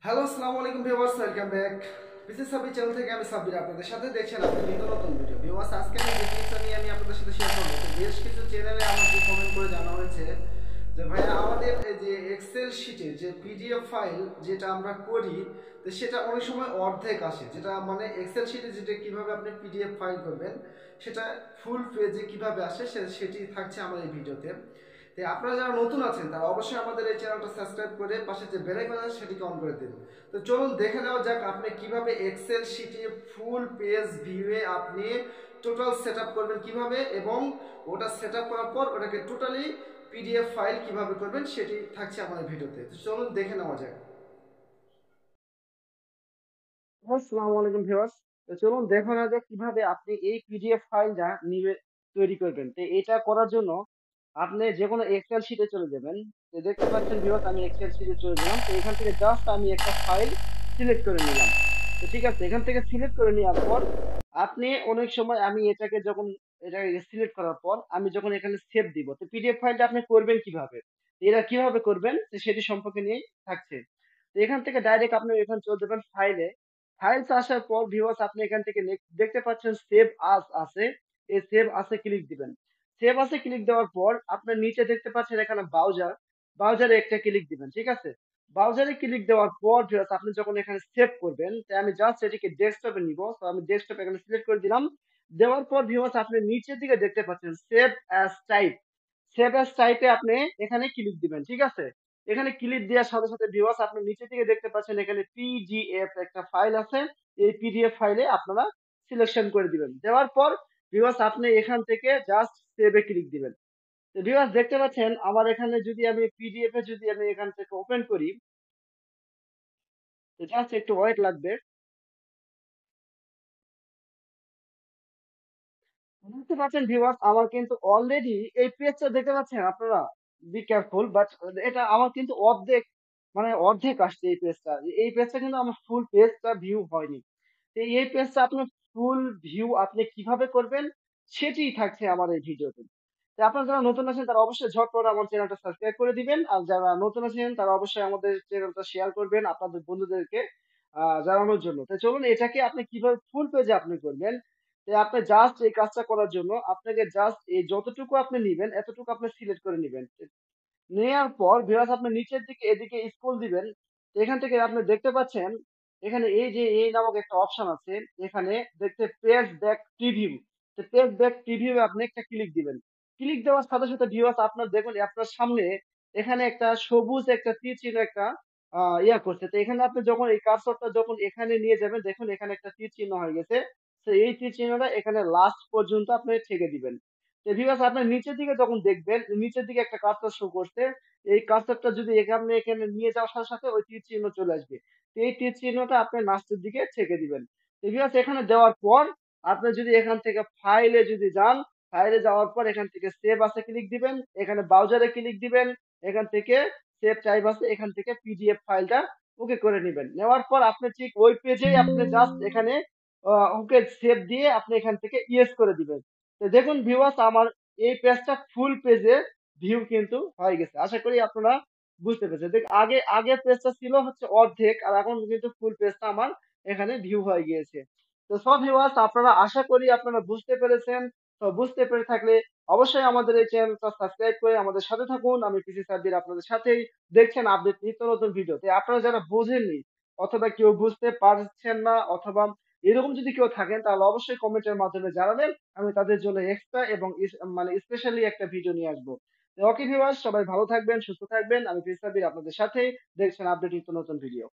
Hello, আসসালামু আলাইকুম viewers, welcome back. BCS Sabbir channel থেকে আমি সাব্বির আপনাদের সাথে দেখছেন আপনাদের নিত্য নতুন ভিডিও। ভিউয়ার্স, আজকে আমি যে টিপসটা নিয়ে আমি আপনাদের সাথে শেয়ার করব, তো বেশ কিছু চ্যানেলে আমাকে কমেন্ট করে জানা হয়েছে যে ভাইয়া আমাদের এই যে এক্সেল শিটে যে পিডিএফ ফাইল যেটা আমরা করি, তো সেটা অনেক সময় অর্ধেক আসে, যেটা মানে এক্সেল শিটে যেটা কিভাবে আপনি পিডিএফ ফাইল করবেন সেটা ফুল পেজে কিভাবে আসে সেটি থাকছে আমার এই ভিডিওতে। তো আপনারা যারা নতুন আছেন তারা অবশ্যই আমাদের এই চ্যানেলটা সাবস্ক্রাইব করে পাশে যে বেল আইকন আছে সেটিকে অন করে দিন। তো চলুন দেখে নেওয়া যাক আপনি কিভাবে এক্সেল শিটে ফুল পেজ ভিউয়ে আপনি টোটাল সেটআপ করবেন কিভাবে, এবং ওটা সেটআপ করার পর ওটাকে টোটালি পিডিএফ ফাইল কিভাবে করবেন সেটি থাকছে আমাদের ভিডিওতে। তো চলুন দেখে নেওয়া যাক। আসসালামু আলাইকুম ভিউয়ার্স, তো চলুন দেখে নেওয়া যাক কিভাবে আপনি এই পিডিএফ ফাইলটা নিয়ে তৈরি করবেন। তো এটা করার জন্য আপনি যে কোনো এক্সেল শিটে চলে যাবেন। তো দেখতে পাচ্ছেন ভিউয়ার্স, আমি এক্সেল শিটে চলে গেলাম। তো এখান থেকে জাস্ট আমি একটা ফাইল সিলেক্ট করে নিলাম। তো ঠিক আছে, এখান থেকে সিলেক্ট করে নেওয়ার পর আপনি অনেক সময় আমি এটাকে সিলেক্ট করার পর আমি যখন এখানে সেভ দিব, তো পিডিএফ ফাইলটা আপনি করবেন কিভাবে, এরা কিভাবে করবেন তো সেটি সম্পর্কে নিয়ে থাকছে। তো এখান থেকে ডাইরেক্ট আপনি এখানে চলে যাবেন ফাইলে। ফাইলস আসার পর ভিউয়ার্স আপনি এখান থেকে দেখতে পাচ্ছেন সেভ আস আছে, এই সেভ আসে ক্লিক দিবেন। সেভ আসে ক্লিক দেওয়ার পর আপনার নিচে দেখতে পাচ্ছেন এখানে ব্রাউজারে একটা ক্লিক দিবেন, ঠিক আছে। ব্রাউজারে ক্লিক দেওয়ার পর ভিউয়ার্স আপনি যখন এখানে সেভ করবেন, তাই আমি জাস্ট এটিকে ডেস্কটপে নিব। তো আমি ডেস্কটপ এখানে সিলেক্ট করে দিলাম। দেওয়ার পর ভিউয়ার্স আপনি নিচের দিকে দেখতে পাচ্ছেন save as type. Save as টাইপে আপনি এখানে ক্লিক দিবেন, ঠিক আছে। এখানে ক্লিক দেওয়ার সাথে সাথে ভিউয়ার্স আপনি নিচের দিকে দেখতে পাচ্ছেন এখানে পিডিএফ একটা ফাইল আছে। এই পিডিএফ ফাইলে আপনারা সিলেকশন করে দিবেন। দেওয়ার পর ভিউয়ার্স আপনি এখান থেকে জাস্ট সেভে ক্লিক দিবেন। তো ভিউয়ার্স দেখতে পাচ্ছেন আমার এখানে যদি আমি পিডিএফ এ যদি আমি এখান থেকে ওপেন করি, তো জাস্ট একটু ওয়েট লাগবে। বুঝতে পারছেন ভিউয়ার্স, আমার কিন্তু অলরেডি এই পেজটা দেখতে পাচ্ছেন আপনারা, বি কেয়ারফুল, বাট এটা আমার কিন্তু অর্ধেক আসছে এই পেজটা। এই পেজটা কিন্তু আমার ফুল পেজটা ভিউ হয়নি। তো এই পেজটা আপনার ফুল ভিউ আপনি কিভাবে করবেন সেটিই থাকছে আমার এই ভিডিওতে। তো আপনারা যারা নতুন আছেন তারা অবশ্যই ঝটপট আমার চ্যানেলটা সাবস্ক্রাইব করে দিবেন, আর যারা নতুন আছেন তারা অবশ্যই আমাদের চ্যানেলটা শেয়ার করবেন আপনাদের বন্ধুদেরকে জানানোর জন্য। তো চলুন এটাকে আপনি কিভাবে ফুল পেজে আপনি করবেন। তো আপনি জাস্ট এই কাজটা করার জন্য আপনাকে জাস্ট এই যতটুকু আপনি নিবেন এতটুকু আপনি সিলেক্ট করে নিবেন। নেয়ার পর ভিউয়ার্স আপনি নিচের দিকে এদিকে স্ক্রল দিবেন। তো এখান থেকে আপনি দেখতে পাচ্ছেন এখানে এই যে এই নামক একটা অপশন আছে, এখানে দেখতে পেজ ব্যাক প্রিভিউ। তো পেজ ব্যাক প্রিভিউ আপনি একটা ক্লিক দিবেন। ক্লিক দেওয়ার সাথে সাথে ভিউয়ার্স আপনার দেখুন আপনার সামনে এখানে একটা সবুজ একটা তীর চিহ্ন একটা ইয়া করছে। তো এখানে আপনি যখন এই কার্সরটা যখন এখানে নিয়ে যাবেন, দেখুন এখানে একটা তীর চিহ্ন হয়ে গেছে। তো এই তীর চিহ্নটা এখানে লাস্ট পর্যন্ত আপনি ঠেকে দিবেন। তো ভিউয়ার্স আপনার নিচের দিকে যখন দেখবেন নিচের দিকে একটা কার্সর শো করছে। এই কার্সরটা যদি এখানে নিয়ে যাওয়ার সাথে সাথে ওই তীর চিহ্ন চলে আসবে। তো এই তীর চিহ্নটা আপনি লাস্টের দিকে ছেঁকে দিবেন। তো ভিউয়ার্স এখানে দেওয়ার পর আপনি যদি এখান থেকে ফাইলে যদি যান, ফাইলে যাওয়ার পর এখান থেকে সেভ আছে ক্লিক দিবেন, এখানে ব্রাউজারে ক্লিক দিবেন, এখান থেকে সেভ টাইপ আছে, এখান থেকে পিডিএফ ফাইলটা ওকে করে নেবেন। নেওয়ার পর আপনি ঠিক ওই পেজেই আপনি জাস্ট এখানে ওকে সেভ দিয়ে আপনি এখান থেকে ইয়েস করে দিবেন। তো দেখুন ভিউয়ার্স আমার এই পেজটা ফুল পেজে ভিউ কিন্তু হয়ে গেছে। আশা করি আপনারা বুঝতে পেরেছেন। আগের পেজটা ছিল হচ্ছে অর্ধেক, আর এখন কিন্তু ফুল পেজটা আমার এখানে ভিউ হয়ে গিয়েছে। তো সব ভিউয়ার্স আপনারা আশা করি আপনারা বুঝতে পেরেছেন। তো বুঝতে পেরে থাকলে অবশ্যই আমাদের এই চ্যানেলটা সাবস্ক্রাইব করে আমাদের সাথে থাকুন। আমি পিসি সাব্বির আপনাদের সাথেই, দেখছেন আপডেট নিত্য নতুন ভিডিও। তো আপনারা যারা বোঝেননি অথবা কেউ বুঝতে পারছেন না অথবা এরকম যদি কেউ থাকেন তাহলে অবশ্যই কমেন্টের মাধ্যমে জানাবেন। আমি তাদের জন্য এক্সট্রা এবং স্পেশালি একটা ভিডিও নিয়ে আসবো। ওকে ভিউয়ার্স, সবাই ভালো থাকবেন, সুস্থ থাকবেন। আমি পিসি সাব্বির আপনাদের সাথেই, দেখছেন আপডেট নিত্য নতুন ভিডিও।